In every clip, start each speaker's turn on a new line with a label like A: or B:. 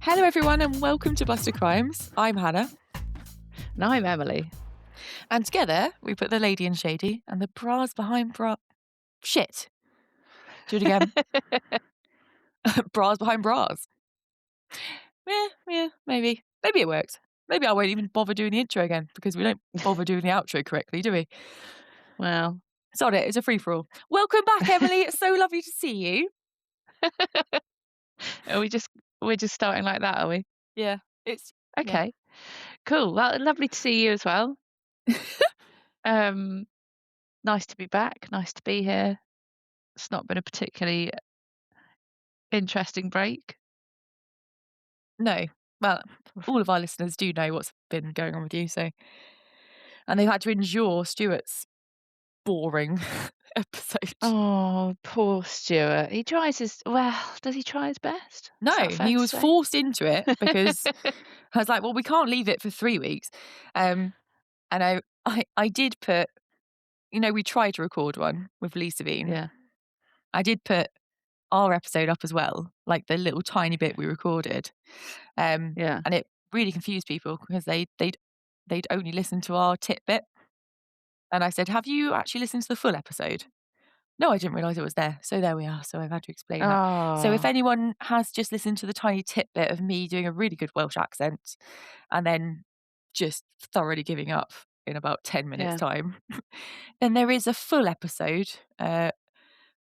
A: Hello everyone and welcome to Buster Crimes. I'm Hannah.
B: And I'm Emily.
A: And together we put the lady in shady and the bras behind Shit. Do it again. Bras behind bras. Yeah, maybe. Maybe it worked. Maybe I won't even bother doing the intro again because we don't bother doing the outro correctly, do we?
B: Well,
A: it's on it. It's a free-for-all. Welcome back, Emily. It's so lovely to see you.
B: we're just starting like that, are we?
A: Yeah. It's
B: okay. Yeah. Cool. Well, lovely to see you as well. Nice to be back. Nice to be here. It's not been a particularly interesting break.
A: No. Well, all of our listeners do know what's been going on with you, so. And they've had to endure Stuart's boring episode.
B: Oh, poor Stuart. He tries does he try his best?
A: No, he was forced into it because I was like, well, we can't leave it for 3 weeks. And I did put, we tried to record one with Lisa Bean.
B: Yeah.
A: I did put our episode up as well, like the little tiny bit we recorded.
B: Yeah.
A: And it really confused people because they'd only listened to our tit bit. And I said, have you actually listened to the full episode? No, I didn't realise it was there. So there we are. So I've had to explain that. So if anyone has just listened to the tiny tidbit of me doing a really good Welsh accent and then just thoroughly giving up in about 10 minutes time, then there is a full episode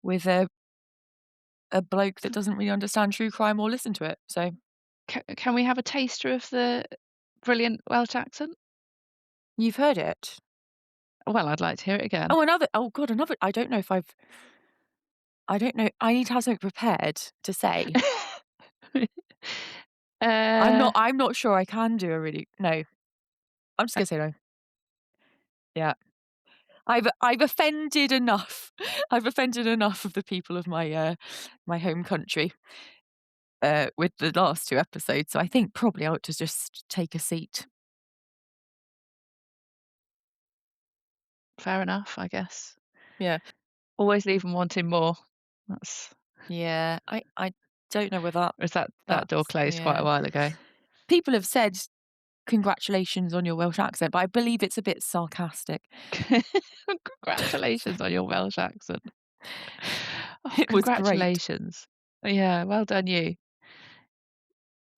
A: with a bloke that doesn't really understand true crime or listen to it. So
B: can we have a taster of the brilliant Welsh accent?
A: You've heard it?
B: Well, I'd like to hear it again.
A: Another. I don't know. I need to have something prepared to say. I'm not sure I can do a really. No. I'm just going to say no. Yeah. I've offended enough. I've offended enough of the people of my my home country with the last 2 episodes. So I think probably I ought to just take a seat.
B: Fair enough, I guess.
A: Yeah.
B: Always leave them wanting more.
A: Yeah. I don't know whether
B: that door closed quite a while ago.
A: People have said congratulations on your Welsh accent, but I believe it's a bit sarcastic.
B: Congratulations on your Welsh accent.
A: It was great.
B: Congratulations. Yeah, well done you.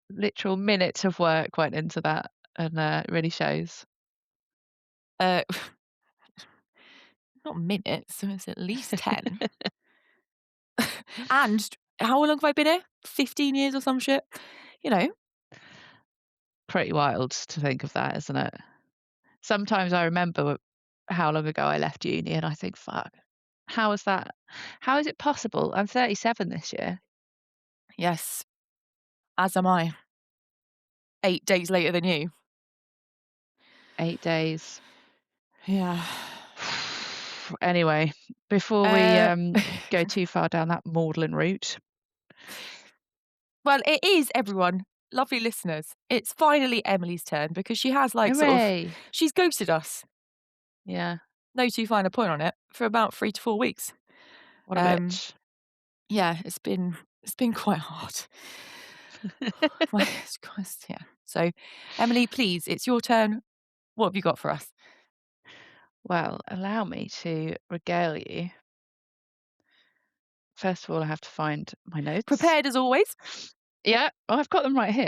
B: Literal minutes of work went into that, and it really shows.
A: Not minutes, so it's at least 10. And how long have I been here? 15 years or some shit?
B: Pretty wild to think of that, isn't it? Sometimes I remember how long ago I left uni and I think, fuck, how is that? How is it possible? I'm 37 this year.
A: Yes, as am I. 8 days later than you.
B: 8 days.
A: Yeah.
B: Anyway, before we go too far down that maudlin route.
A: Well, it is, everyone. Lovely listeners. It's finally Emily's turn because she has she's ghosted us.
B: Yeah.
A: No too fine a point on it for about 3 to 4 weeks.
B: What a bitch.
A: Yeah, it's been quite hard. Yeah. So, Emily, please, it's your turn. What have you got for us?
B: Well, allow me to regale you. First of all, I have to find my notes.
A: Prepared as always.
B: Yeah, I've got them right here.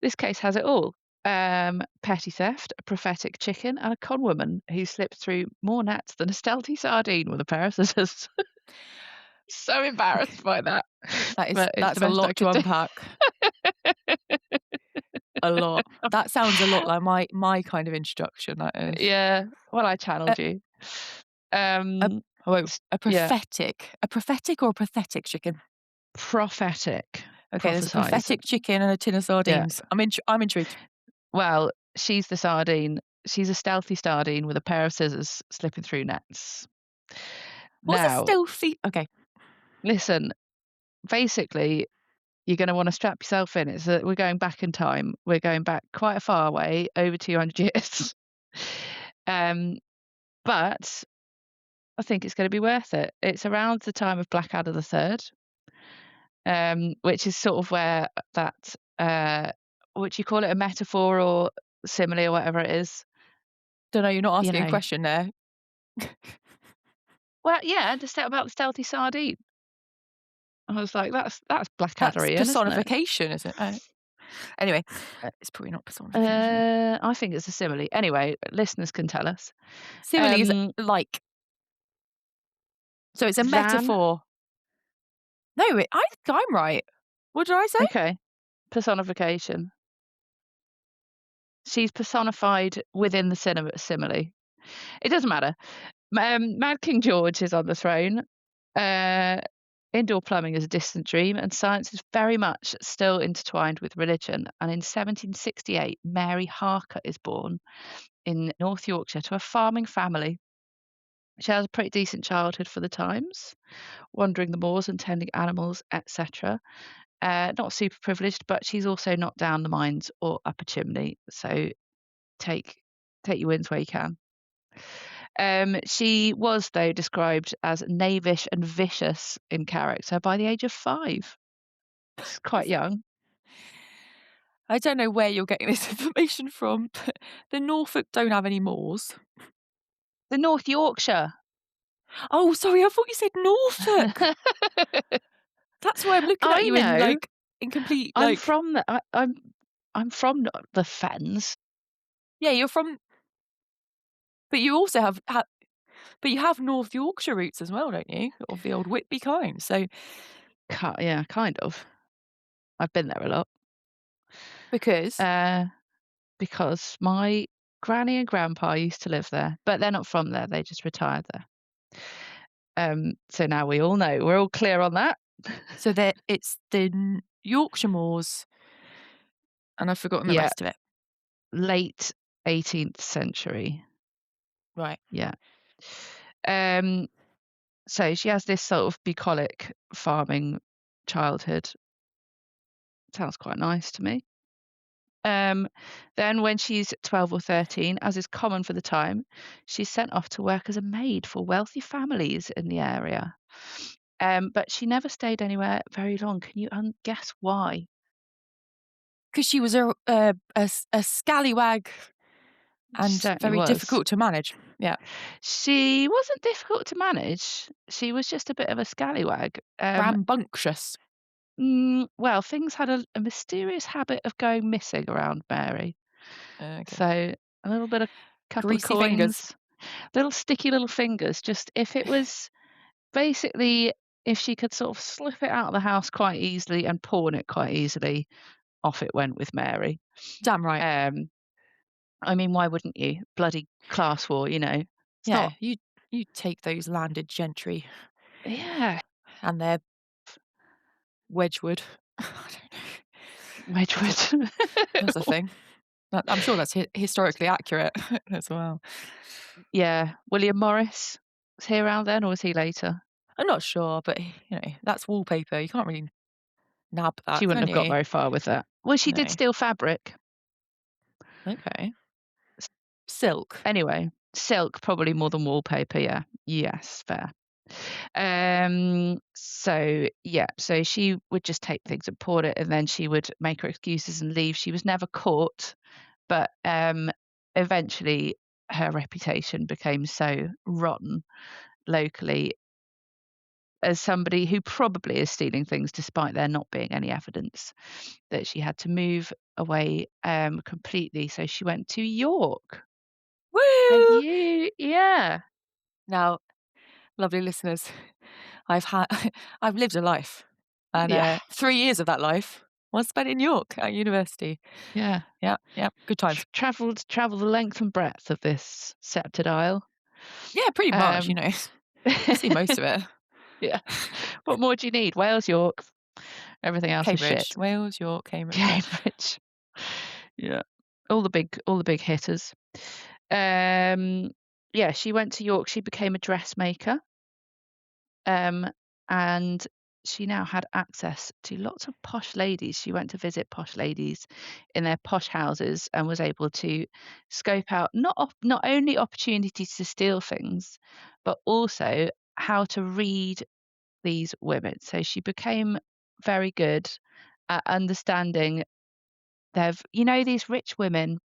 B: This case has it all. Petty theft, a prophetic chicken, and a con woman who slipped through more nets than a stealthy sardine with a pair of scissors. So embarrassed by that.
A: That's a lot to unpack. A lot. That sounds a lot like my kind of introduction. That is.
B: Yeah. Well, I channeled you.
A: A prophetic or a pathetic chicken?
B: Prophetic.
A: Okay, there's a prophetic chicken and a tin of sardines. Yeah. I'm intrigued.
B: Well, she's the sardine. She's a stealthy sardine with a pair of scissors slipping through nets.
A: What's a stealthy? Okay.
B: Listen, basically, you're going to want to strap yourself in. It's that we're going back in time. We're going back quite a far way, over 200 years. But I think it's going to be worth it. It's around the time of Blackadder III, which is sort of where that uh, what do you call it? A metaphor or simile or whatever it is,
A: Don't know, you're not
B: you
A: asking a
B: know.
A: question there.
B: Well, yeah, just about the stealthy sardine. I was like, "That's
A: That's
B: Blackadder-ian, isn't it?"
A: personification, is it? Oh. Anyway,
B: Uh,
A: it's probably not personification.
B: I think it's a simile. Anyway, listeners can tell us.
A: Simile is
B: Um,
A: like. So it's a
B: than
A: metaphor. No, I think I'm right. What did I say?
B: okay, personification. She's personified within the simile. It doesn't matter. Mad King George is on the throne. Uh, Indoor plumbing is a distant dream, and science is very much still intertwined with religion. And in 1768, Mary Harker is born in North Yorkshire to a farming family. She has a pretty decent childhood for the times, wandering the moors and tending animals, etc. Not super privileged, but she's also not down the mines or up a chimney. So take take your wins where you can. She was, though, described as knavish and vicious in character by the age of 5. It's quite young.
A: I don't know where you're getting this information from, but the Norfolk don't have any moors.
B: The North Yorkshire.
A: Oh, sorry, I thought you said Norfolk. That's why I'm looking at
B: I
A: you in,
B: know.
A: like, in complete,
B: I'm
A: like,
B: from the I'm from the Fens.
A: yeah, you're from, but you also but you have North Yorkshire roots as well, don't you? Of the old Whitby kind. So
B: Yeah, kind of. I've been there a lot.
A: because
B: Uh, because my granny and grandpa used to live there, but they're not from there. They just retired there. So now we all know. We're all clear on that.
A: so that it's the Yorkshire moors, and I've forgotten the
B: Yeah,
A: rest of it.
B: late 18th century.
A: Right.
B: Yeah. Um, so she has this sort of bucolic farming childhood. Sounds quite nice to me. Um, then when she's 12 or 13, as is common for the time, she's sent off to work as a maid for wealthy families in the area. But she never stayed anywhere very long. Can you guess why?
A: Because she was a scallywag
B: She
A: and
B: certainly
A: very
B: was.
A: difficult to manage. Yeah.
B: She wasn't difficult to manage. She was just a bit of a scallywag.
A: Rambunctious.
B: Well, things had a mysterious habit of going missing around Mary.
A: Okay.
B: So a little bit of couple of
A: Greasy fingers.
B: coins, little sticky little fingers. Just if it was basically if she could sort of slip it out of the house quite easily and pawn it quite easily, off it went with Mary.
A: Damn right.
B: Um, I mean, why wouldn't you? Bloody class war, you know. It's
A: Yeah,
B: not.
A: you take those landed gentry
B: Yeah,
A: and their Wedgwood. I don't know. That's a
B: Wedgwood.
A: that's a thing. I'm sure that's historically accurate as well.
B: Yeah, William Morris. Was he around then or was he later?
A: I'm not sure, but that's wallpaper. You can't really nab
B: She
A: that,
B: wouldn't
A: can
B: have got
A: you?
B: very far with that. Well, she did
A: No.
B: steal fabric.
A: Okay. Silk.
B: Anyway, silk probably more than wallpaper, yeah. Yes, fair. So yeah, so she would just take things and pawn it, and then she would make her excuses and leave. She was never caught, but eventually her reputation became so rotten locally as somebody who probably is stealing things despite there not being any evidence that she had to move away completely. So she went to York. And
A: Woo!
B: yeah.
A: Now, lovely listeners, I've had I've lived a life, and
B: Yeah.
A: 3 years of that life was spent in York at university.
B: Yeah.
A: Yeah, yeah, good times.
B: Traveled the length and breadth of this sceptred isle.
A: Yeah, pretty much.
B: Um,
A: I've seen most of it.
B: yeah. What more do you need? Wales, York, everything else is
A: Cambridge,
B: shit.
A: Wales, York, Cambridge. Yeah.
B: Cambridge. Yeah. All the big hitters. Um, yeah, she went to York. She became a dressmaker. Um, and she now had access to lots of posh ladies. She went to visit posh ladies in their posh houses and was able to scope out not only opportunities to steal things, but also how to read these women. So she became very good at understanding these rich women,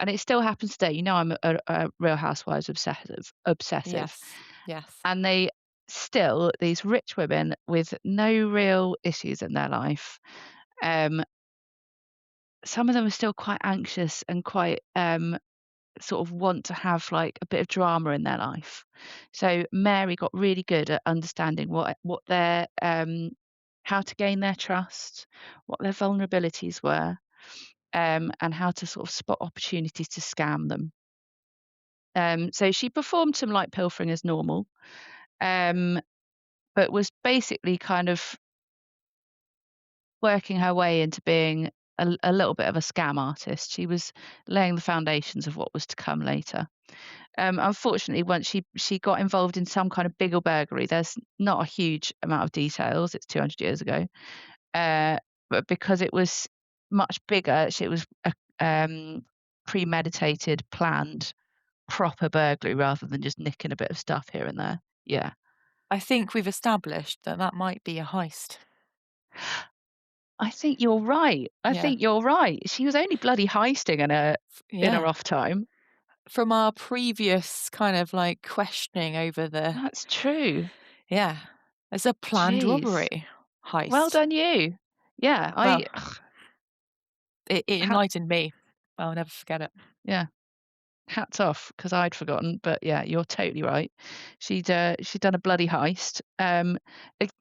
B: and it still happens today. I'm a Real Housewives obsessive,
A: Yes. Yes.
B: and these rich women with no real issues in their life. Um, some of them are still quite anxious and quite sort of want to have like a bit of drama in their life. So Mary got really good at understanding what their how to gain their trust, what their vulnerabilities were, and how to sort of spot opportunities to scam them. So she performed some light pilfering as normal, um, but was basically kind of working her way into being a little bit of a scam artist. She was laying the foundations of what was to come later. Unfortunately, once she got involved in some kind of bigger burglary, there's not a huge amount of details. It's 200 years ago, uh, but because it was much bigger, it was a premeditated, planned, proper burglary rather than just nicking a bit of stuff here and there. Yeah,
A: I think we've established that that might be a heist.
B: I think you're right. I
A: Yeah.
B: think you're right. She was only bloody heisting in her
A: Yeah.
B: off time.
A: From our previous kind of like questioning over the
B: That's true.
A: yeah. It's a planned
B: Jeez.
A: robbery
B: Well
A: heist.
B: done you. Yeah,
A: Well,
B: I
A: it
B: ha
A: enlightened me. I'll never forget it.
B: yeah, hats off because 'cause I'd forgotten, but yeah, you're totally right. She'd done a bloody heist,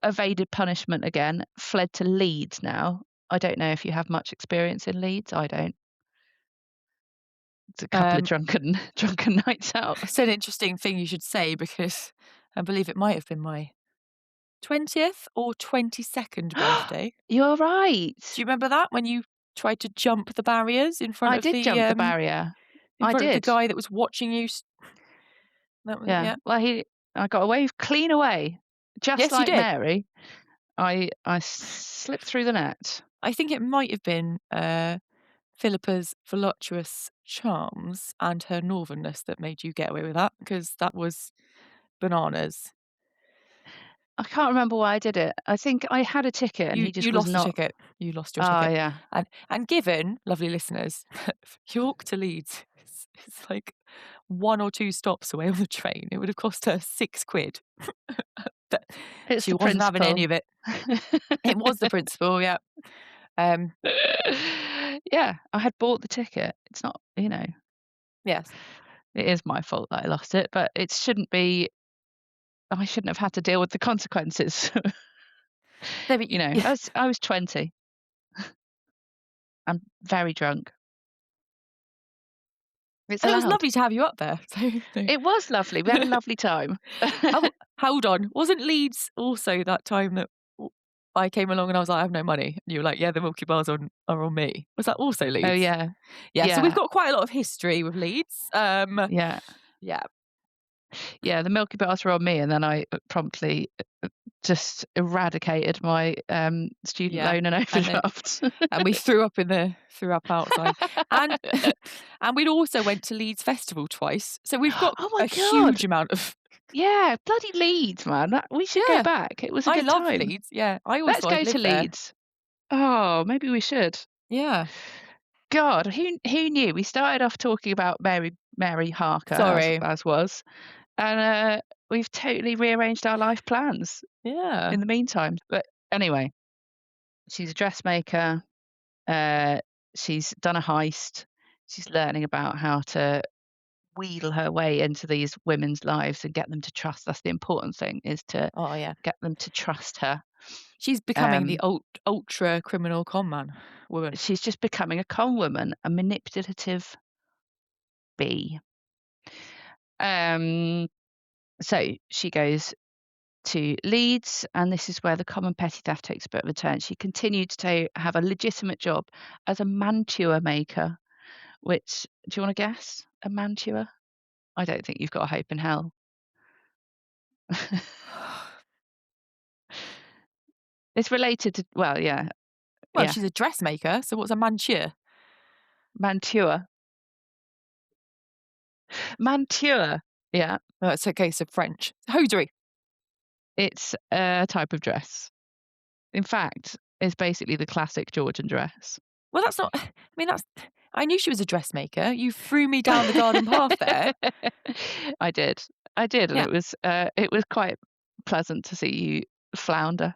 B: evaded punishment again, fled to Leeds now. I don't know if you have much experience in Leeds, I don't. It's a couple of
A: Um,
B: drunken nights out.
A: it's an interesting thing you should say because I believe it might have been my 20th or 22nd birthday.
B: You're
A: Do
B: right.
A: you remember that when you tried to jump the barriers
B: I did jump the barrier.
A: in
B: I
A: front of the
B: did.
A: guy that was watching you? That was
B: Yeah.
A: yeah.
B: Well, I got away clean away. Just
A: Yes, you
B: like
A: did.
B: Mary, I slipped through the net.
A: I think it might have been Philippa's voluptuous charms and her northernness that made you get away with that because that was bananas.
B: I can't remember why I did it. I think I had a ticket and he
A: You
B: just was
A: lost a
B: not.
A: ticket. You lost your
B: Oh,
A: ticket.
B: yeah.
A: And given, lovely listeners, York to Leeds is like 1 or 2 stops away on the train, it would have cost her 6 quid. But
B: It's
A: she
B: the
A: wasn't having any
B: principle.
A: of it. It was the principal, yeah. Um,
B: Yeah, I had bought the ticket. It's not,
A: yes.
B: it is my fault that I lost it, but it shouldn't be. I shouldn't have had to deal with the consequences.
A: There we yeah.
B: I was 20. I'm very drunk. It's
A: And it was
B: allowed.
A: lovely to have you up there. So, no.
B: It was lovely. We had a lovely time.
A: Oh, hold on. Wasn't Leeds also that time that I came along and I was like, "I have no money." And you were like, "Yeah, the Milky Bars are on me." Was that also
B: Oh,
A: Leeds?
B: yeah.
A: Yeah, so we've
B: Yeah.
A: got quite a lot of history with Leeds.
B: Yeah.
A: Yeah,
B: Yeah, the Milky Bars were on me, and then I promptly just eradicated my, student
A: yeah.
B: loan and
A: And then
B: overdraft.
A: and we threw up outside. And and we'd also went to Leeds Festival twice. So we've got
B: Oh my
A: a
B: god!
A: huge amount of
B: Yeah, bloody Leeds, man. We should go
A: yeah.
B: back. It was a
A: I
B: good
A: love
B: time.
A: Leeds. Yeah, I always
B: Let's
A: thought I'd
B: go to
A: live there.
B: Leeds. Oh, maybe we should.
A: Yeah.
B: God, who knew? We started off talking about Mary Harker
A: Sorry.
B: as was, and, we've totally rearranged our life plans
A: Yeah.
B: in the meantime. But anyway, she's a dressmaker. Uh, she's done a heist. She's learning about how to wheedle her way into these women's lives and get them to trust. That's the important thing, is to
A: Oh, yeah.
B: get them to trust her.
A: She's becoming the
B: Um,
A: ultra criminal con man woman.
B: she's just becoming a con woman, a manipulative bee. Um, so she goes to Leeds, and this is where the common petty theft takes a bit of a turn. She continued to have a legitimate job as a mantua maker, which, do you want to guess? A mantua? I don't think you've got a hope in hell. It's related to, well, yeah,
A: Well,
B: yeah,
A: she's a dressmaker, so what's a mantua?
B: mantua. Mantua, yeah,
A: Oh, it's okay, so French. Hosiery.
B: it's a type of dress. In fact, it's basically the classic Georgian dress.
A: Well, that's not I mean, that's I knew she was a dressmaker. You threw me down the garden path there.
B: I did. I did, and
A: Yeah,
B: it was quite pleasant to see you flounder.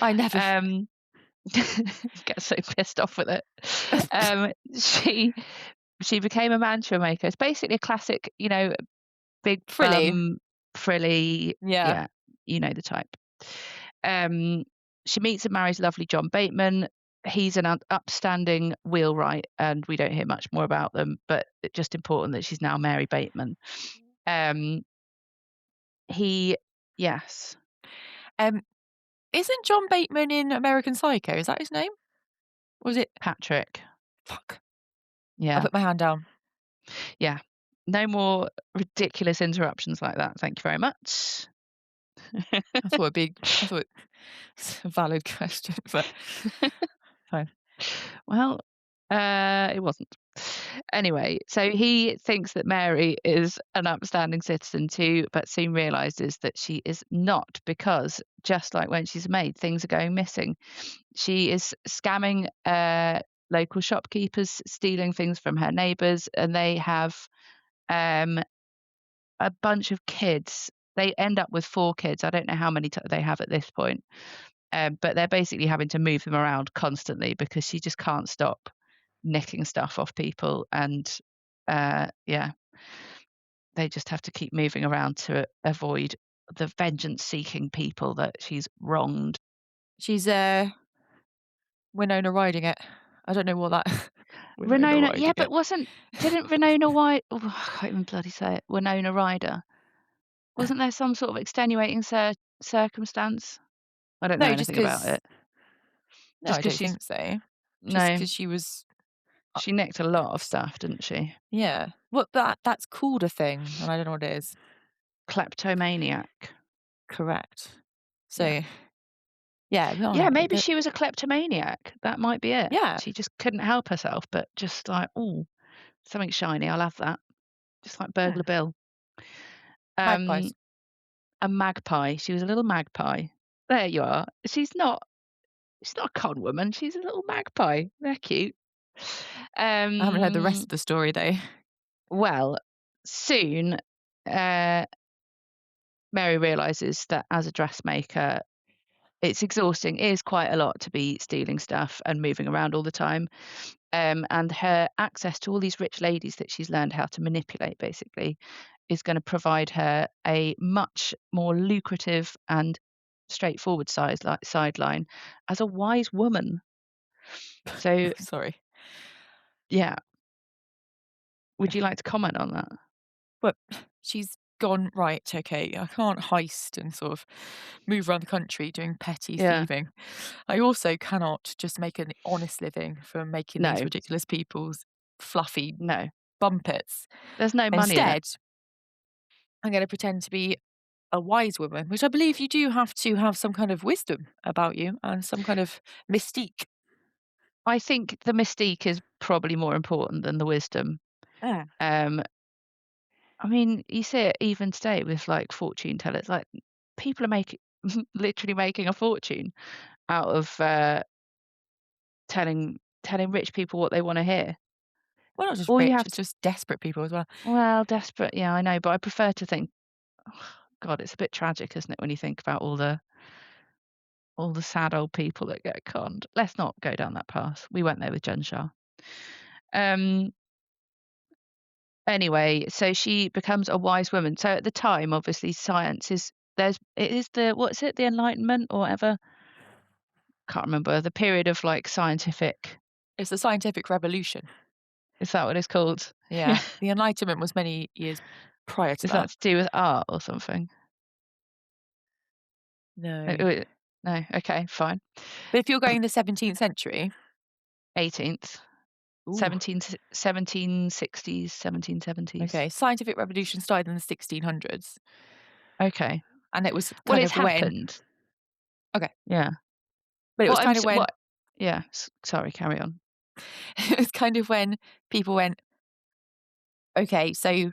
A: I never
B: Um, get so pissed off with it. Um, she she became a mantua maker. It's basically a classic, big
A: frilly.
B: bum, frilly,
A: Yeah.
B: yeah, you know the type. Um, she meets and marries lovely John Bateman. He's an upstanding wheelwright, and we don't hear much more about them, but it's just important that she's now Mary Bateman. Um, he yes,
A: Um, isn't John Bateman in American Psycho? Is that his name? Or was it
B: Patrick.
A: fuck. I
B: Yeah,
A: put my hand down.
B: yeah. No more ridiculous interruptions like that. Thank you very much.
A: I thought it's a valid question, but fine.
B: Well, it wasn't. Anyway, so he thinks that Mary is an upstanding citizen too, but soon realizes that she is not because just like when she's a maid, things are going missing. She is scamming local shopkeepers, stealing things from her neighbors, and they have um, a bunch of kids. They end up with 4 kids. I don't know how many they have at this point, but they're basically having to move them around constantly because she just can't stop nicking stuff off people. And yeah, they just have to keep moving around to avoid the vengeance seeking people that she's wronged.
A: She's Winona riding it. I don't know what that Winona
B: Winona, yeah,
A: riding
B: but
A: it.
B: didn't Winona White, oh, I can't even bloody say it, Winona Ryder, wasn't there some sort of extenuating circumstance? I don't know
A: No, just
B: anything about
A: because.
B: it.
A: No,
B: Just
A: I
B: because
A: don't
B: she's,
A: think so. Just
B: no,
A: because she was uh,
B: she nicked a lot of stuff, didn't she?
A: yeah. Well, that's called a thing, and I don't know what it is.
B: Kleptomaniac.
A: Correct.
B: Yeah.
A: So, yeah, no,
B: Yeah, maybe
A: the
B: she was a kleptomaniac. That might be it.
A: yeah,
B: She just couldn't help herself, but just like, "Oh, something shiny, I'll have that." Just like
A: yeah,
B: Burglar Bill. Um,
A: magpies.
B: a magpie. She was a little magpie. There you are. She's not a con woman, she's a little magpie. They're cute.
A: I haven't heard the rest
B: Um,
A: of the story though.
B: well, soon, uh, Mary realizes that as a dressmaker, it's exhausting. It is quite a lot to be stealing stuff and moving around all the time. And her access to all these rich ladies that she's learned how to manipulate, basically, is going to provide her a much more lucrative and straightforward sideline as a wise woman. So,
A: Sorry.
B: yeah, would you like to comment on that?
A: But she's gone, "Right, okay, I can't heist and sort of move around the country doing petty
B: Yeah,
A: thieving. I also cannot just make an honest living from making these
B: no,
A: ridiculous people's fluffy
B: no,
A: bumpets.
B: there's no money in it.
A: Instead, I'm gonna pretend to be a wise woman," which I believe you do have to have some kind of wisdom about you and some kind of mystique.
B: I think the mystique is probably more important than the wisdom.
A: Yeah.
B: Um, I mean, you see it even today with like fortune tellers. Like people are making literally making a fortune out of telling rich people what they want to hear.
A: Well, not just
B: All you
A: rich,
B: have
A: it's
B: to,
A: just desperate people as well.
B: well, desperate. Yeah, I know, but I prefer to think, God, it's a bit tragic, isn't it, when you think about all the sad old people that get conned. Let's not go down that path. We went there with Jen Shah. Um, Anyway, so she becomes a wise woman. So at the time, obviously, science is it is the what's it, the Enlightenment or whatever? Can't remember the period of like scientific.
A: It's the scientific revolution.
B: Is that what it's called?
A: Yeah. The Enlightenment was many years prior to
B: Is that
A: that.
B: to do with art or something? Uh,
A: No.
B: uh, No. Okay, fine.
A: But if you're going the 17th century,
B: 18th,
A: ooh,
B: 1760s, 1770s.
A: okay, scientific revolution started in the 1600s,
B: Okay.
A: and it was
B: Well,
A: kind
B: it's
A: of when
B: happened.
A: okay,
B: Yeah.
A: but it was kind of when
B: What? Yeah. Sorry. Carry on.
A: it was kind of when people went, "Okay, so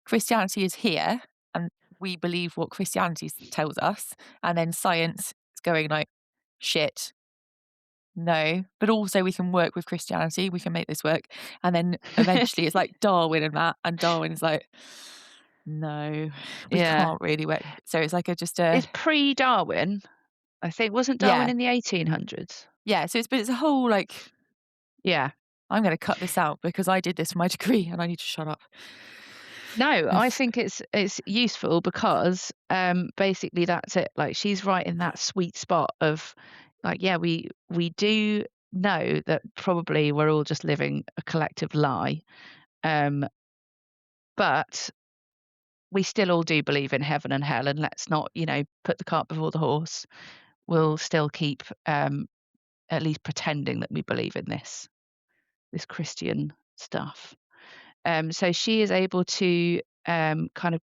A: Christianity is here, and we believe what Christianity tells us," and then science is going like, "Shit, No, but also we can work with Christianity, we can make this work, and then eventually it's like Darwin and that, and Darwin is like, "No, we
B: Yeah.
A: can't really work." So it's like a just a
B: It's pre-Darwin, I think. Wasn't Darwin
A: yeah,
B: in the 1800s?
A: yeah, so it's a whole, like,
B: Yeah.
A: I'm gonna cut this out because I did this for my degree and I need to shut up.
B: No, I think it's useful because, basically that's it. Like, she's right in that sweet spot of, like, yeah, we do know that probably we're all just living a collective lie, um, but we still all do believe in heaven and hell, and let's not, put the cart before the horse. We'll still keep, at least pretending that we believe in this Christian stuff. So she is able to, kind of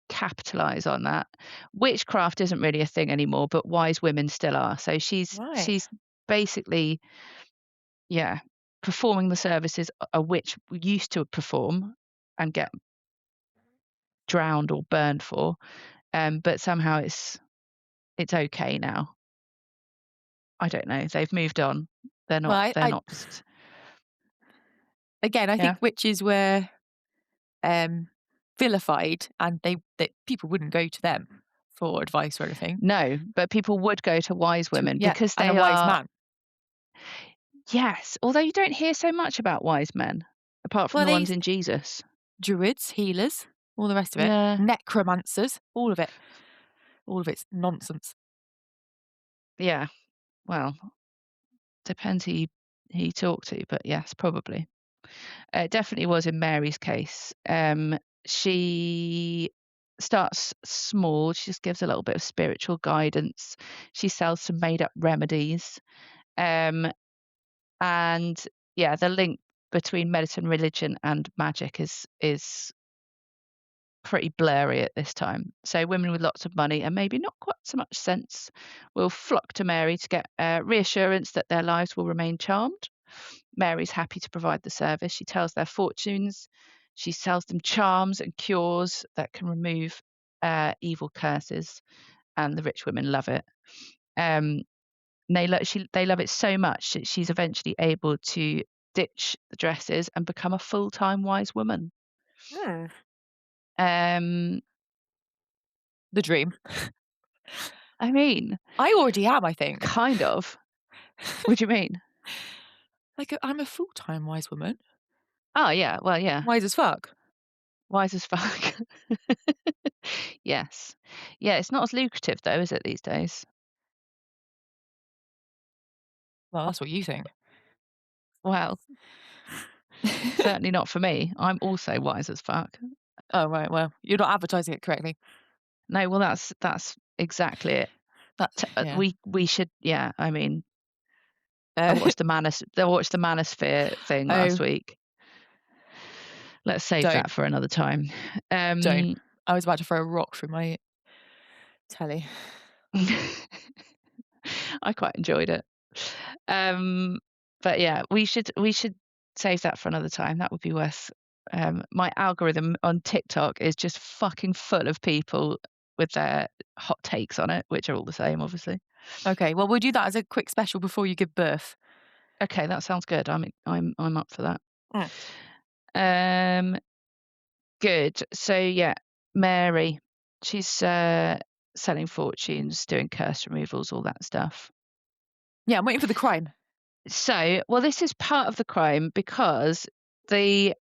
B: capitalize on that. Witchcraft isn't really a thing anymore, but wise women still are. So
A: Right.
B: she's basically, yeah, performing the services a witch used to perform and get drowned or burned for. But somehow it's okay now. I don't know. They've moved on. They're
A: Well,
B: not
A: I
B: they're
A: I
B: not just
A: again, I
B: yeah.
A: think witches were, um, vilified and they that people wouldn't go to them for advice or anything.
B: No, but people would go to wise
A: To
B: women
A: yeah,
B: because
A: and a
B: they
A: wise
B: are.
A: man.
B: Yes, although you don't hear so much about wise men apart from
A: Well,
B: the
A: they
B: ones in Jesus.
A: druids, healers, all the rest of it,
B: Yeah.
A: necromancers, all of it. All of it's nonsense.
B: Yeah. Well, depends who you talk to, but yes, probably. It definitely was in Mary's case. She starts small. She just gives a little bit of spiritual guidance. She sells some made up remedies. Um, and yeah, the link between medicine, religion, and magic is pretty blurry at this time. So women with lots of money and maybe not quite so much sense will flock to Mary to get reassurance that their lives will remain charmed. Mary's happy to provide the service. She tells their fortunes. She sells them charms and cures that can remove evil curses, and the rich women love it. Um, they love it so much that she's eventually able to ditch the dresses and become a full-time wise woman.
A: Hmm.
B: Um,
A: The dream.
B: I mean,
A: I already am, I think.
B: kind of. What do you mean?
A: Like, I'm a full-time wise woman.
B: Oh yeah, well yeah,
A: Wise as fuck.
B: wise as fuck. Yes, yeah. It's not as lucrative though, is it these days?
A: Well, that's what you think.
B: Well, certainly not for me. I'm also wise as fuck.
A: Oh, right, well, you're not advertising it correctly.
B: No, well that's exactly it.
A: That yeah.
B: We should, yeah. I mean,
A: Uh,
B: I watched the Manosphere thing last
A: oh,
B: week. Let's save
A: don't,
B: that for another time.
A: don't.
B: Um,
A: I was about to throw a rock through my telly.
B: I quite enjoyed it. Um, but yeah, we should save that for another time. That would be worth. My algorithm on TikTok is just fucking full of people with their hot takes on it, which are all the same, obviously.
A: Okay, well, we'll do that as a quick special before you give birth.
B: Okay, that sounds good. I'm up for that.
A: Mm.
B: Um, good. So yeah, Mary, she's selling fortunes, doing curse removals, all that stuff.
A: Yeah, I'm waiting for the crime.
B: So, well, this is part of the crime because the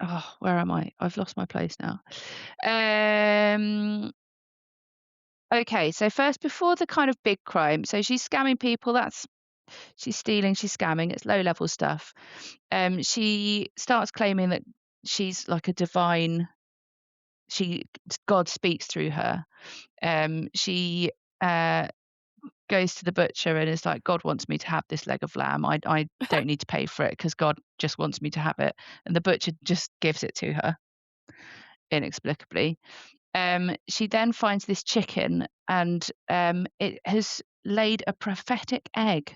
B: oh, where am I? I've lost my place now. Um, okay, so first, before the kind of big crime, so she's scamming people. She's stealing, she's scamming. It's low level stuff. She starts claiming that she's like a divine. She God speaks through her. She uh goes to the butcher and is like, God wants me to have this leg of lamb. I don't need to pay for it because God just wants me to have it. And the butcher just gives it to her inexplicably. She then finds this chicken and it has laid a prophetic egg,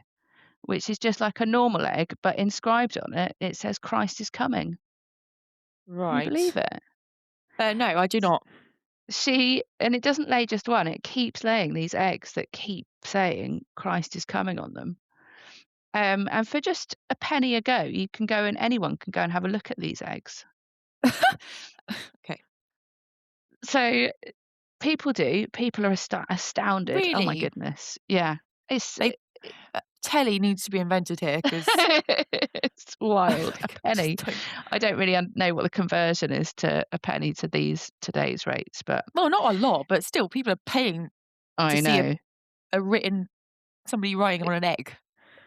B: which is just like a normal egg, but inscribed on it, it says Christ is coming. Can you
A: Right.
B: believe it?
A: No, I do not.
B: and it doesn't lay just one, it keeps laying these eggs that keep saying Christ is coming on them. And for just a penny a go, you can go and anyone can go and have a look at these eggs.
A: Okay.
B: So people are astounded. Oh my
A: Really?
B: goodness. Yeah. It's
A: They telly needs to be invented here because
B: it's wild. A
A: I just
B: penny.
A: don't.
B: I don't really know what the conversion is to a penny to these today's rates, but
A: Well, not a lot, but still people are paying to
B: I
A: see
B: know.
A: a written somebody writing on an egg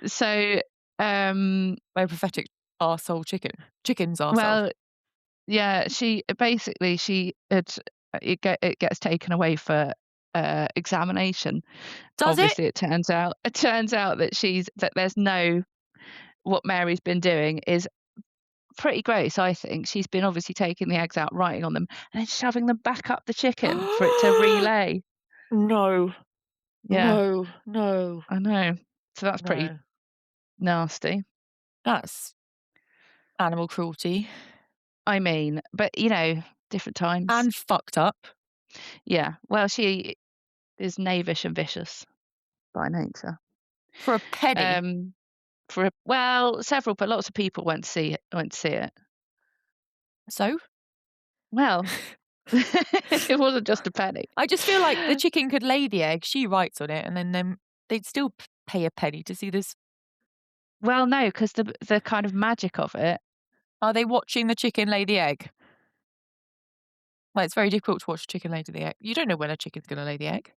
B: So, um,
A: by a prophetic arsehole chicken. Chicken's arsehole.
B: well, yeah, she had it gets taken away for examination.
A: Does it?
B: Obviously, it turns out that there's no what Mary's been doing is pretty gross, I think. She's been obviously taking the eggs out, writing on them, and then shoving them back up the chicken for it to relay.
A: No.
B: Yeah,
A: No. No.
B: I know. So that's pretty
A: No.
B: nasty.
A: That's animal cruelty
B: I mean, but, different times.
A: and fucked up
B: Yeah. Well, she is knavish and vicious by nature.
A: for a penny.
B: Um, several, but lots of people went to see it.
A: So?
B: Well, it wasn't just a penny.
A: I just feel like the chicken could lay the egg, she writes on it, and then they'd still pay a penny to see this.
B: Well, no, because the kind of magic of it.
A: Are they watching the chicken lay the egg? Well, it's very difficult to watch a chicken lay the egg. You don't know when a chicken's gonna lay the egg.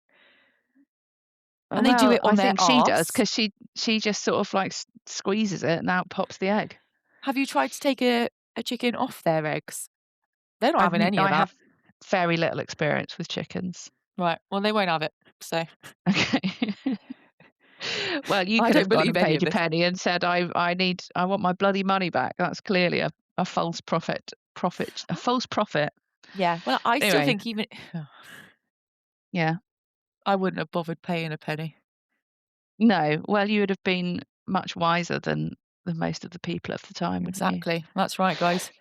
A: And they do
B: Well,
A: it
B: I
A: on their
B: think she does
A: arse.
B: because she just sort of like squeezes it and out pops the egg.
A: Have you tried to take a chicken off their eggs? They're not having any of
B: I
A: that.
B: have very little experience with chickens.
A: Right, well, they won't have it, so
B: Okay. Well, you
A: I
B: could
A: don't
B: have gone
A: believe
B: and
A: any
B: paid
A: of
B: your
A: this.
B: penny and said, I want my bloody money back." That's clearly a false a false prophet.
A: Yeah, well, I still
B: Anyway,
A: think even
B: yeah.
A: I wouldn't have bothered paying a penny.
B: No, well, you would have been much wiser than most of the people of the time, wouldn't you?
A: Exactly. That's right, guys.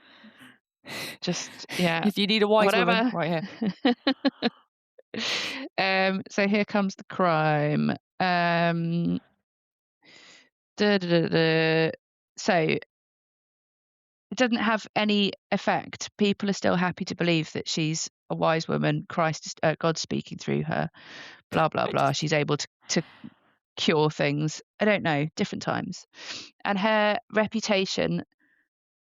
B: Just yeah,
A: If you need a wise woman,
B: whatever.
A: right here.
B: So here comes the crime. Duh, duh, duh, duh. So it doesn't have any effect. People are still happy to believe that she's a wise woman. God's speaking through her. Blah blah
A: I
B: blah.
A: just
B: She's able to cure things. I don't know, different times, and her reputation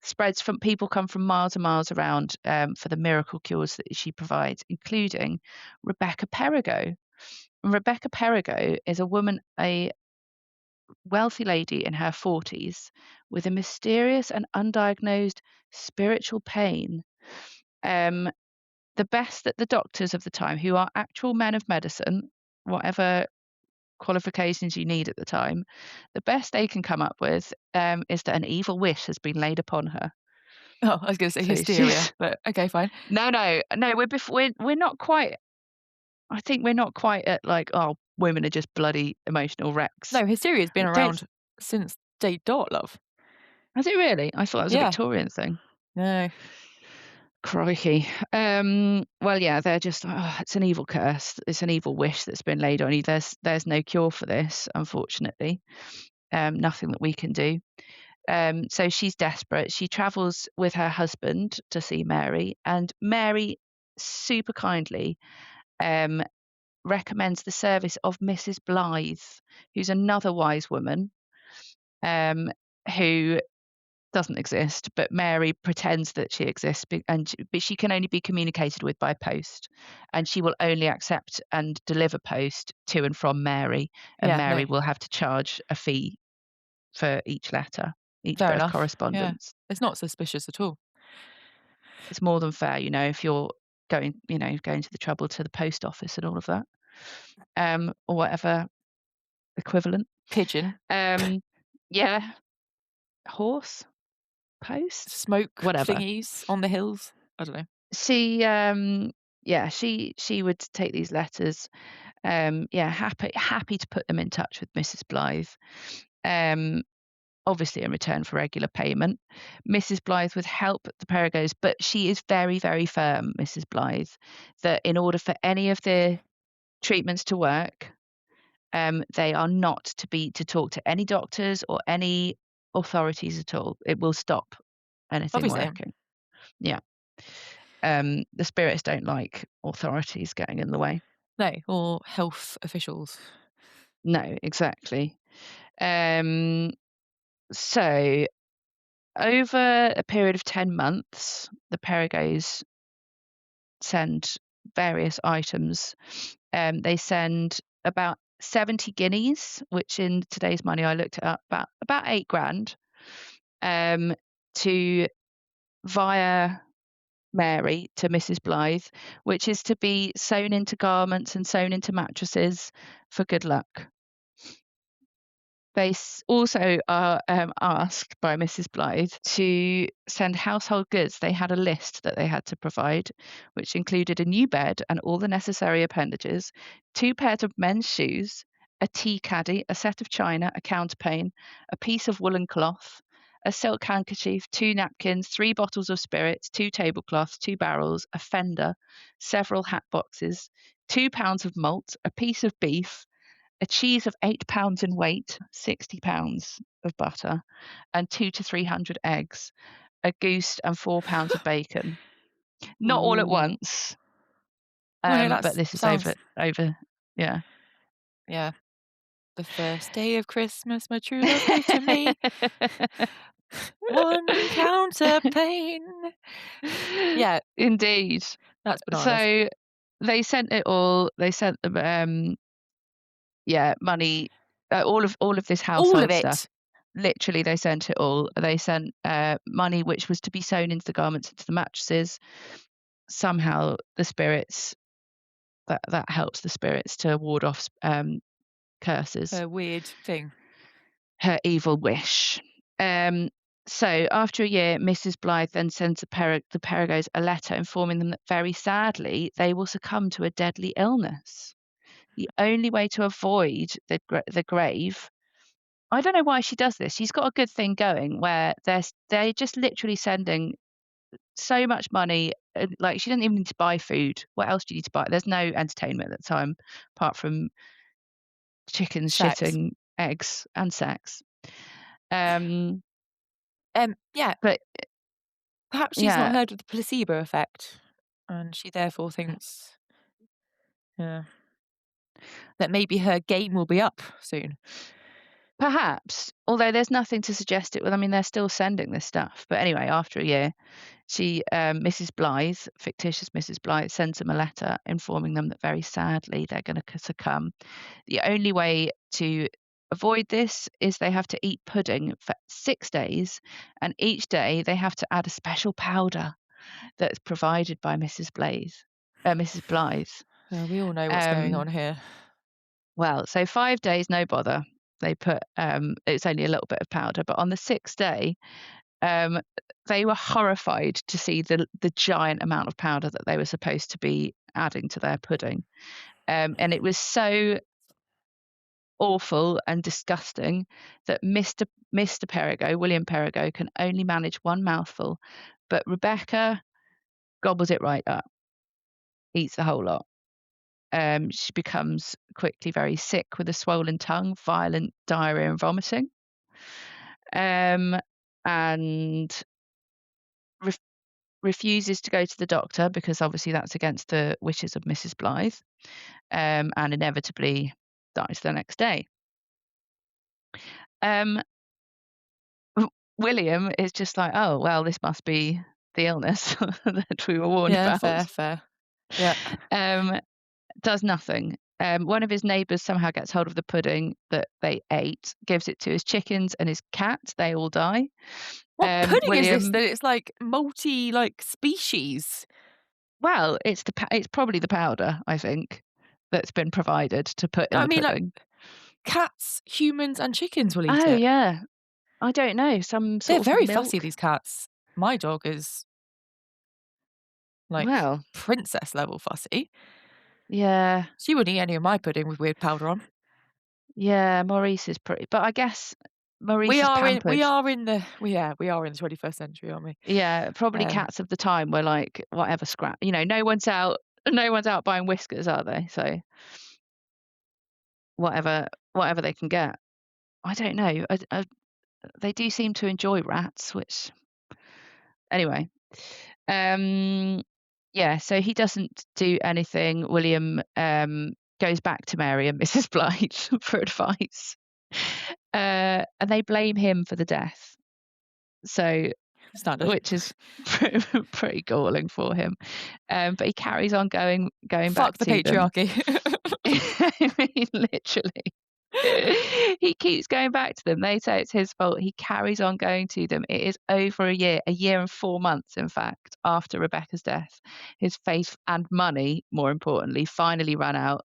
B: spreads from people come from miles and miles around for the miracle cures that she provides, including Rebecca Perigo. And Rebecca Perigo is a wealthy lady in her 40s with a mysterious and undiagnosed spiritual pain. Um, the best that the doctors of the time, who are actual men of medicine, whatever qualifications you need at the time, the best they can come up with is that an evil wish has been laid upon her.
A: oh, I was gonna say
B: So
A: hysteria,
B: she's
A: but okay, fine.
B: no. We're not quite. I think we're not quite at like, oh, women are just bloody emotional wrecks.
A: No, hysteria's been
B: Don't
A: around since day dot, love.
B: Has it really? I thought that was a
A: Yeah.
B: Victorian thing.
A: No.
B: Crikey. Well, yeah, they're just, oh, it's an evil curse. It's an evil wish that's been laid on you. There's no cure for this, unfortunately. Nothing that we can do. So she's desperate. She travels with her husband to see Mary, and Mary super kindly um, recommends the service of Mrs. Blythe, who's another wise woman um, who doesn't exist, but Mary pretends that she exists, but she can only be communicated with by post, and she will only accept and deliver post to and from Mary, and
A: Yeah, no.
B: Mary will have to charge a fee for each letter, each
A: Fair
B: bit of
A: enough. Yeah.
B: correspondence.
A: It's not suspicious at all.
B: It's more than fair, if you're going to the trouble to the post office and all of that, or whatever equivalent.
A: Pigeon,
B: Yeah, horse, post,
A: smoke
B: whatever.
A: thingies on the hills. I don't know.
B: She would take these letters, happy to put them in touch with Mrs. Blythe. Um, obviously in return for regular payment. Mrs. Blythe would help the Perigos, but she is very, very firm, Mrs. Blythe, that in order for any of the treatments to work, they are not to talk to any doctors or any authorities at all. It will stop anything
A: Obviously.
B: working. Yeah. The spirits don't like authorities getting in the way.
A: No, or health officials.
B: No, exactly. Um, so over a period of 10 months, the Perigos send various items. They send about 70 guineas, which in today's money, I looked it up, about 8 grand, um, to via Mary to Mrs. Blythe, which is to be sewn into garments and sewn into mattresses for good luck. They also are asked by Mrs. Blythe to send household goods. They had a list that they had to provide, which included a new bed and all the necessary appendages, 2 pairs of men's shoes, a tea caddy, a set of china, a counterpane, a piece of woolen cloth, a silk handkerchief, 2 napkins, 3 bottles of spirits, 2 tablecloths, 2 barrels, a fender, several hat boxes, 2 pounds of malt, a piece of beef, a cheese of 8 pounds in weight, 60 pounds of butter, and 200 to 300 eggs, a goose, and 4 pounds of bacon. Not all at
A: Ooh.
B: once,
A: No,
B: but
A: that
B: this is
A: sounds,
B: over. Yeah.
A: yeah. The first day of Christmas, my true love gave to me 1 counterpane. Yeah,
B: Indeed.
A: that's bananas.
B: So they sent it all. They sent them, yeah, money, all of this
A: All of
B: household stuff.
A: it.
B: Literally, they sent it all. They sent money which was to be sewn into the garments, into the mattresses. Somehow, the spirits that helps the spirits to ward off curses.
A: A weird thing.
B: Her evil wish. Um, so after a year, Mrs. Blythe then sends the Perigos a letter informing them that very sadly they will succumb to a deadly illness. The only way to avoid the grave. I don't know why she does this. She's got a good thing going where they're just literally sending so much money. Like she doesn't even need to buy food. What else do you need to buy? There's no entertainment at the time apart from chickens
A: Sex.
B: shitting eggs and sex. Um,
A: Yeah,
B: but
A: perhaps she's not
B: yeah,
A: heard of the placebo effect, and she therefore thinks, yeah, that maybe her game will be up soon.
B: perhaps. Although there's nothing to suggest it. Well, I mean, they're still sending this stuff. But anyway, after a year, Mrs. Blythe, fictitious Mrs. Blythe, sends them a letter informing them that very sadly they're going to succumb. The only way to avoid this is they have to eat pudding for 6 days, and each day they have to add a special powder that's provided by Mrs. Blythe.
A: We all know what's going
B: Um,
A: on here.
B: well, so 5 days, no bother. They put it's only a little bit of powder, but on the 6th day, um, they were horrified to see the giant amount of powder that they were supposed to be adding to their pudding. And it was so awful and disgusting that Mr. Perigo, William Perigo, can only manage one mouthful, but Rebecca gobbles it right up, eats the whole lot. She becomes quickly very sick with a swollen tongue, violent diarrhea and vomiting, um, and ref- refuses to go to the doctor because obviously that's against the wishes of Mrs. Blythe, and inevitably dies the next day. Um, William is just like, oh, well, this must be the illness that we were warned
A: Yeah,
B: about.
A: fair, fair. Yeah.
B: Um, does nothing. One of his neighbours somehow gets hold of the pudding that they ate, gives it to his chickens and his cat. They all die.
A: What pudding is this
B: William,
A: that it's like multi like species?
B: well, it's probably the powder, I think, that's been provided to put in
A: I
B: the
A: mean, like
B: pudding.
A: cats, humans, and chickens will eat
B: Oh
A: it.
B: yeah, I don't know, some
A: They're
B: sort of
A: very fussy,
B: milk.
A: these cats. My dog is like
B: Well,
A: princess level fussy.
B: yeah,
A: She wouldn't eat any of my pudding with weird powder on.
B: yeah, Maurice is pretty, but I guess Maurice is
A: we
B: pampered.
A: are in the we are in the 21st century, aren't we?
B: Yeah, probably
A: Um,
B: cats of the time were like, whatever scrap, no one's out buying whiskers, are they? So whatever they can get. I don't know. They do seem to enjoy rats, which anyway. Um, yeah, so he doesn't do anything. William goes back to Mary and Mrs. Blythe for advice. And they blame him for the death. So
A: Standard.
B: which is pretty galling for him. But he carries on going back
A: Fuck the
B: to them.
A: patriarchy.
B: I mean, literally. He keeps going back to them. They say it's his fault. He carries on going to them. It is over a year and 4 months, in fact, after Rebecca's death. His faith and money, more importantly, finally ran out.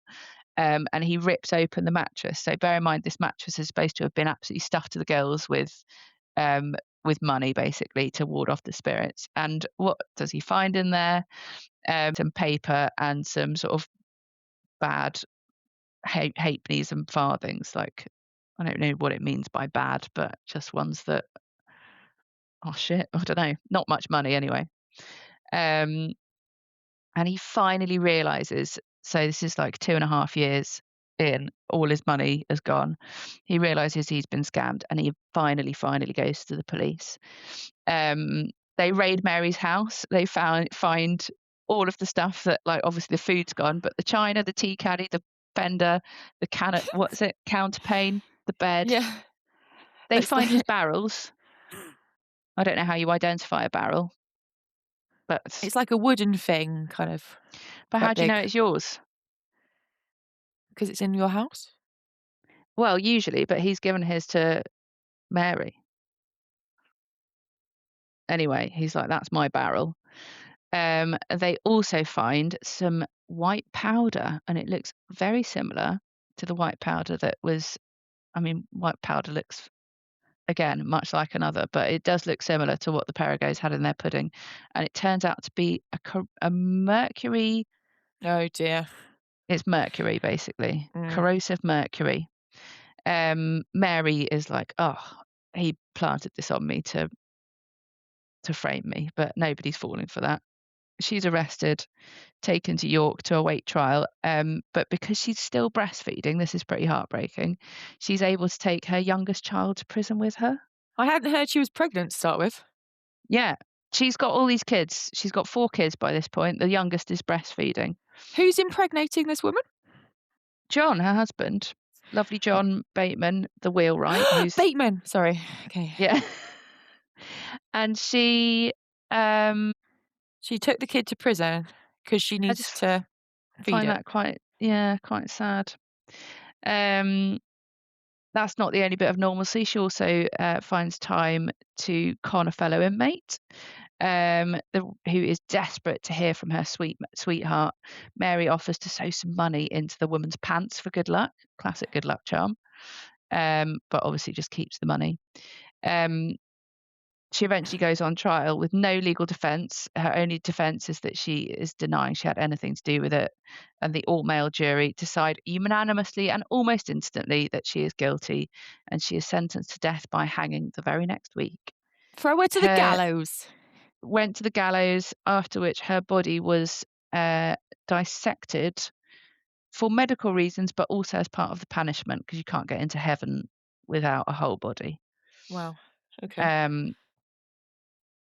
B: And he rips open the mattress. So bear in mind, this mattress is supposed to have been absolutely stuffed to the gills um, with money, basically, to ward off the spirits. And what does he find in there? Some paper and some sort of bad halfpennies and farthings. Like, I don't know what it means by bad, but just ones that, oh shit, I don't know, not much money anyway. Um, and he finally realizes, so this is like 2.5 years in, all his money has gone. He realizes he's been scammed, and he finally goes to the police. Um, they raid Mary's house. They find all of the stuff that, like, obviously the food's gone, but the china, the tea caddy, the fender, the what's it, counterpane, the bed.
A: Yeah.
B: They
A: It's
B: find his
A: like
B: barrels. I don't know how you identify a barrel, but
A: it's like a wooden thing, kind of
B: how
A: quite
B: do you know
A: big,
B: it's yours?
A: because it's in your house.
B: Well, usually, but he's given his to Mary. Anyway, he's like, that's my barrel. They also find some white powder, and it looks very similar to the white powder that was. I mean, white powder looks, again, much like another, but it does look similar to what the Perigos had in their pudding. And it turns out to be a mercury.
A: Oh dear.
B: It's mercury, basically,
A: Mm.
B: corrosive mercury. Mary is like, oh, he planted this on me to frame me, but nobody's falling for that. She's arrested, taken to York to await trial. But because she's still breastfeeding, this is pretty heartbreaking. She's able to take her youngest child to prison with her.
A: I hadn't heard she was pregnant to start with.
B: Yeah, she's got all these kids. She's got 4 kids by this point. The youngest is breastfeeding.
A: Who's impregnating this woman?
B: John, her husband, lovely John Bateman, the wheelwright, who's,
A: Bateman. Sorry. Okay.
B: yeah, and she.
A: She took the kid to prison because she
B: I
A: needs
B: just
A: to feed
B: find
A: it.
B: that quite sad. Um, That's not the only bit of normalcy. She also finds time to con a fellow inmate, who is desperate to hear from her sweetheart. Mary offers to sew some money into the woman's pants for good luck. Classic good luck charm. But obviously just keeps the money. Um, she eventually goes on trial with no legal defence. Her only defence is that she is denying she had anything to do with it. And the all male jury decide unanimously and almost instantly that she is guilty, and she is sentenced to death by hanging the very next week.
A: Throw her to the
B: Her
A: gallows.
B: went to the gallows, after which her body was dissected for medical reasons, but also as part of the punishment, because you can't get into heaven without a whole body.
A: Wow. Okay.
B: Um,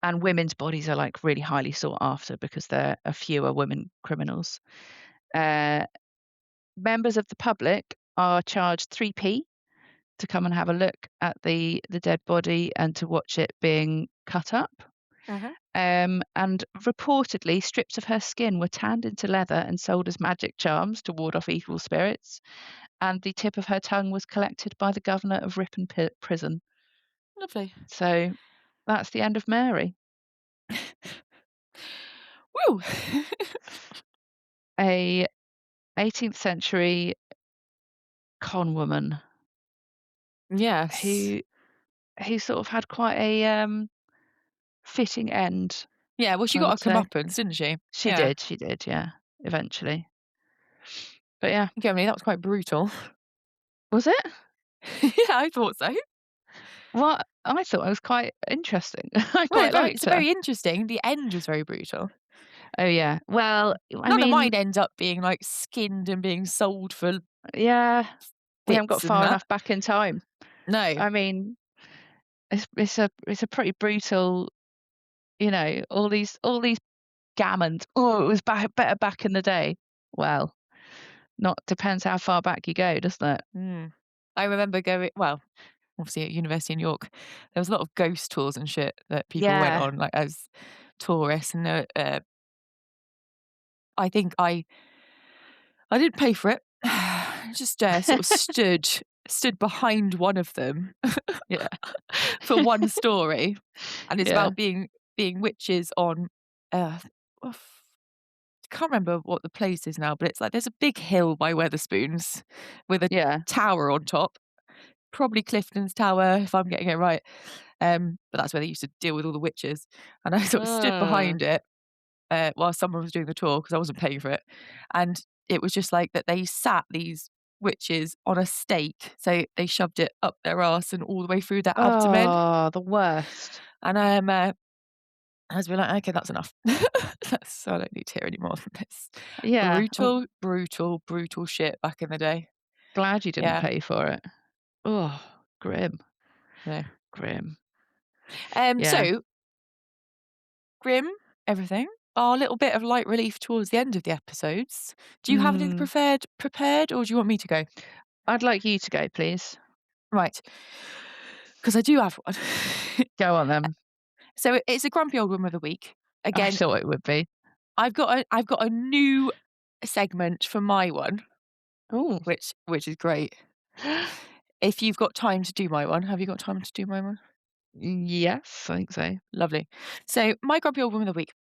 B: and women's bodies are like really highly sought after because there are fewer women criminals. Uh, Members of the public are charged 3p to come and have a look at the dead body and to watch it being cut up.
A: Mm-hmm.
B: And reportedly, strips of her skin were tanned into leather and sold as magic charms to ward off evil spirits. And the tip of her tongue was collected by the governor of Ripon Prison.
A: Lovely.
B: So that's the end of Mary.
A: Woo.
B: A 18th century con woman
A: Yes.
B: who sort of had quite a fitting end,
A: Yeah. Well, she
B: I
A: got
B: would
A: a
B: say.
A: comeuppance, didn't she?
B: She
A: Yeah.
B: did, yeah, eventually. But yeah,
A: Okay, I mean, that was quite brutal.
B: was it?
A: Yeah, I thought so.
B: What I thought it was quite interesting. I
A: No,
B: quite
A: it's
B: liked her.
A: very interesting. The end was very brutal.
B: Oh, yeah. Well, I
A: None of mine
B: mean,
A: ends up being, like, skinned and being sold for
B: yeah, we haven't got
A: bits
B: far
A: and that.
B: enough back in time.
A: No.
B: I mean, it's a pretty brutal, all these gammons. "Oh, it was better back in the day." Well, not depends how far back you go, doesn't it?
A: Mm. I remember going well, obviously at university in York, there was a lot of ghost tours and shit that people went
B: Yeah.
A: on, like, as tourists, and, I think I didn't pay for it. Just, sort of stood behind one of them
B: Yeah.
A: for one story, and it's
B: Yeah.
A: about being witches on, uh, oh, can't remember what the place is now, but it's like there's a big hill by Weatherspoons with a
B: Yeah.
A: tower on top. Probably Clifton's Tower, if I'm getting it right. But that's where they used to deal with all the witches, and I sort of stood
B: Uh,
A: behind it, while someone was doing the tour because I wasn't paying for it, and it was just like that they sat these witches on a stake, so they shoved it up their arse and all the way through their abdomen,
B: oh, the worst.
A: and I was like, "Okay, that's enough. That's I don't need to hear any more from this."
B: Yeah. Well,
A: Brutal, brutal, brutal shit back in the day.
B: glad you didn't
A: Yeah,
B: pay for it. Oh, grim,
A: no.
B: grim. Yeah.
A: So grim, everything. Our little bit of light relief towards the end of the episodes. Do you have anything
B: Mm,
A: prepared, or do you want me to go?
B: I'd like you to go, please.
A: Right, because I do have one.
B: Go on then.
A: So it's a grumpy old woman of the week.
B: I
A: Again,
B: thought it would be.
A: I've got a new segment for my one,
B: Oh.
A: which is great. If you've got time to do my one, have you got time to do my one?
B: Yes, I think so.
A: Lovely. So my grumpy old woman of the week.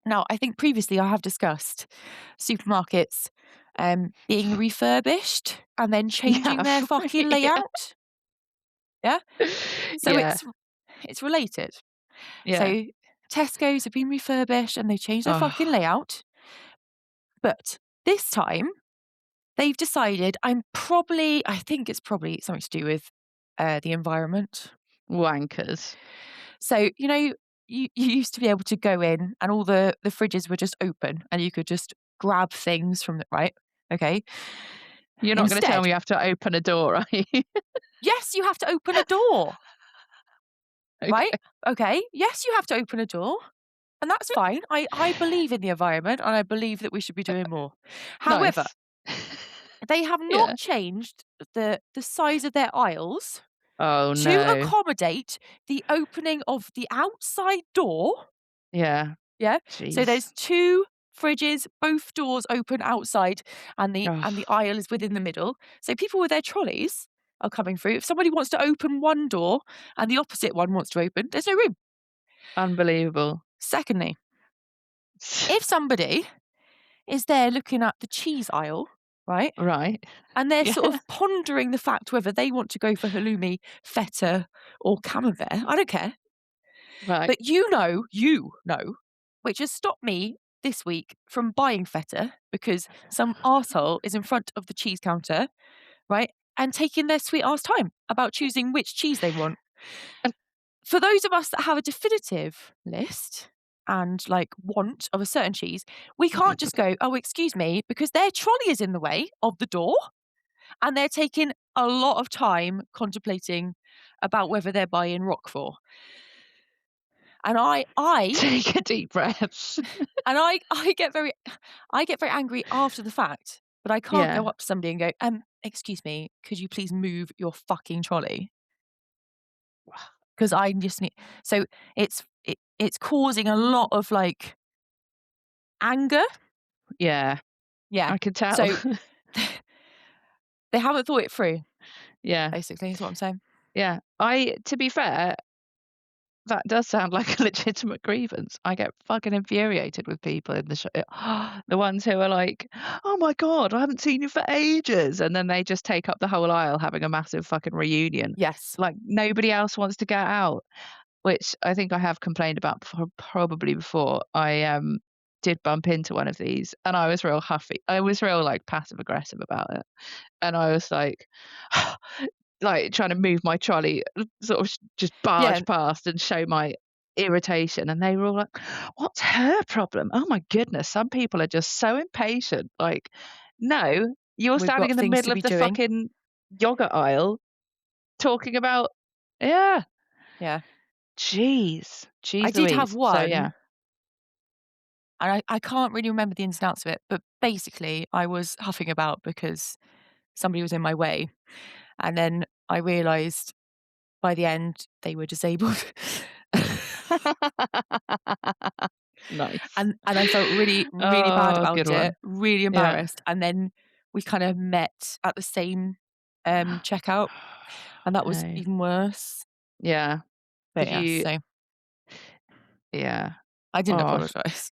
A: Now, I think previously I have discussed supermarkets being refurbished and then changing
B: Yeah.
A: their fucking layout. Yeah. So
B: Yeah.
A: it's related.
B: Yeah.
A: So Tesco's have been refurbished and they changed their fucking
B: Oh,
A: layout. But this time they've decided I think it's probably something to do with the environment.
B: wankers.
A: So, you used to be able to go in and all the fridges were just open and you could just grab things from the right. Okay.
B: You're not gonna tell
A: Instead,
B: me you have to open a door, are you?
A: yes, you have to open a door, right?
B: Okay.
A: Okay. Yes, you have to open a door. And that's fine. I believe in the environment and I believe that we should be doing more. However,
B: Nice.
A: they have not
B: Yeah.
A: changed the size of their aisles
B: Oh,
A: to
B: no.
A: accommodate the opening of the outside door.
B: Yeah.
A: Yeah. So
B: Jeez.
A: there's two fridges, both doors open outside, and the
B: Oh,
A: aisle is within the middle. So people with their trolleys are coming through. If somebody wants to open one door and the opposite one wants to open, there's no room.
B: unbelievable.
A: Secondly, if somebody is there looking at the cheese aisle, right,
B: Right.
A: and they're
B: Yeah.
A: sort of pondering the fact whether they want to go for halloumi, feta, or camembert, I don't care.
B: Right.
A: But which has stopped me this week from buying feta because some arsehole is in front of the cheese counter, right? And taking their sweet ass time about choosing which cheese they want.
B: And
A: For those of us that have a definitive list and like want of a certain cheese, we can't just go, oh, excuse me, because their trolley is in the way of the door and they're taking a lot of time contemplating about whether they're buying Roquefort. And
B: take a deep breath.
A: I get very angry after the fact, but I can't
B: Yeah.
A: go up to somebody and go, excuse me, could you please move your fucking trolley? Because I just need so it's causing a lot of, like, anger.
B: Yeah.
A: Yeah.
B: I can tell.
A: So they haven't thought it through,
B: Yeah.
A: basically, is what I'm saying.
B: Yeah. To be fair, that does sound like a legitimate grievance. I get fucking infuriated with people in the the ones who are like, "Oh my god, I haven't seen you for ages," and then they just take up the whole aisle having a massive fucking reunion.
A: Yes.
B: Like nobody else wants to get out, which I think I have complained about probably before. I did bump into one of these, and I was real huffy. I was real like passive aggressive about it, and I was like, like trying to move my trolley, sort of just
A: Yeah,
B: barge past and show my irritation, and they were all like, "What's her problem? Oh my goodness, some people are just so impatient." Like, no, you're
A: we've
B: standing
A: got
B: in the
A: things
B: middle
A: to
B: of
A: be
B: the
A: doing.
B: fucking yogurt aisle talking about, yeah,
A: Yeah. I
B: jeez
A: did have
B: Louise. So yeah.
A: one, and I can't really remember the ins and outs of it, but basically I was huffing about because somebody was in my way, and then I realised by the end they were disabled.
B: Nice.
A: And I felt really, really bad
B: Oh, good
A: about it,
B: one.
A: really
B: Yeah.
A: embarrassed, and then we kind of met at the same, checkout, and that was
B: No.
A: even worse.
B: Yeah.
A: But
B: Did
A: yeah,
B: you
A: so
B: yeah.
A: I didn't
B: Oh.
A: apologise.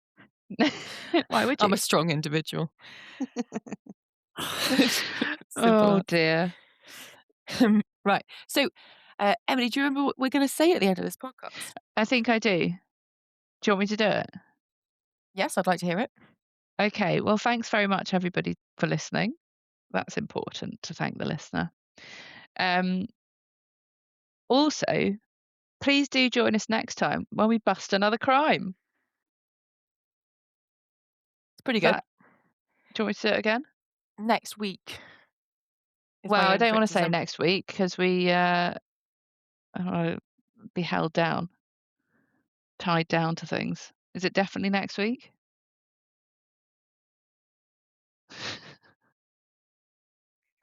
B: Why would
A: I'm a
B: you?
A: strong individual. Simple
B: Oh
A: as.
B: dear.
A: Right. So, Emily, do you remember what we're gonna say at the end of this podcast?
B: I think I do. Do you want me to do it?
A: Yes, I'd like to hear it.
B: Okay. Well, thanks very much, everybody, for listening. That's important to thank the listener. Um, Also, please do join us next time when we bust another crime.
A: It's pretty
B: Is
A: good.
B: that? Do you want me to do it again?
A: Next week is
B: Well,
A: my
B: I
A: aim
B: don't
A: for it
B: want
A: to
B: to say
A: December.
B: next week because we I don't wanna be held down, tied down to things. Is it definitely next week?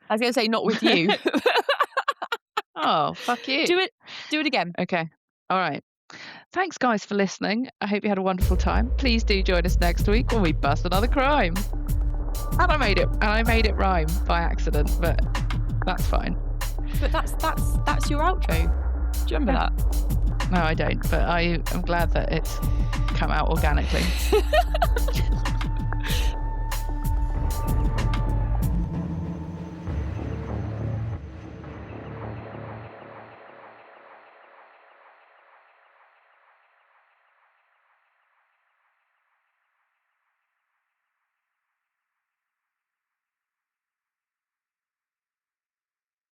A: I was gonna say not with you.
B: Oh, fuck you.
A: Do it again.
B: Okay. All right. Thanks, guys, for listening. I hope you had a wonderful time. Please do join us next week when we bust another crime. And I made it rhyme by accident, but that's fine.
A: But that's your outro. Do you remember
B: Yeah.
A: that?
B: No, I don't, but I am glad that it's come out organically.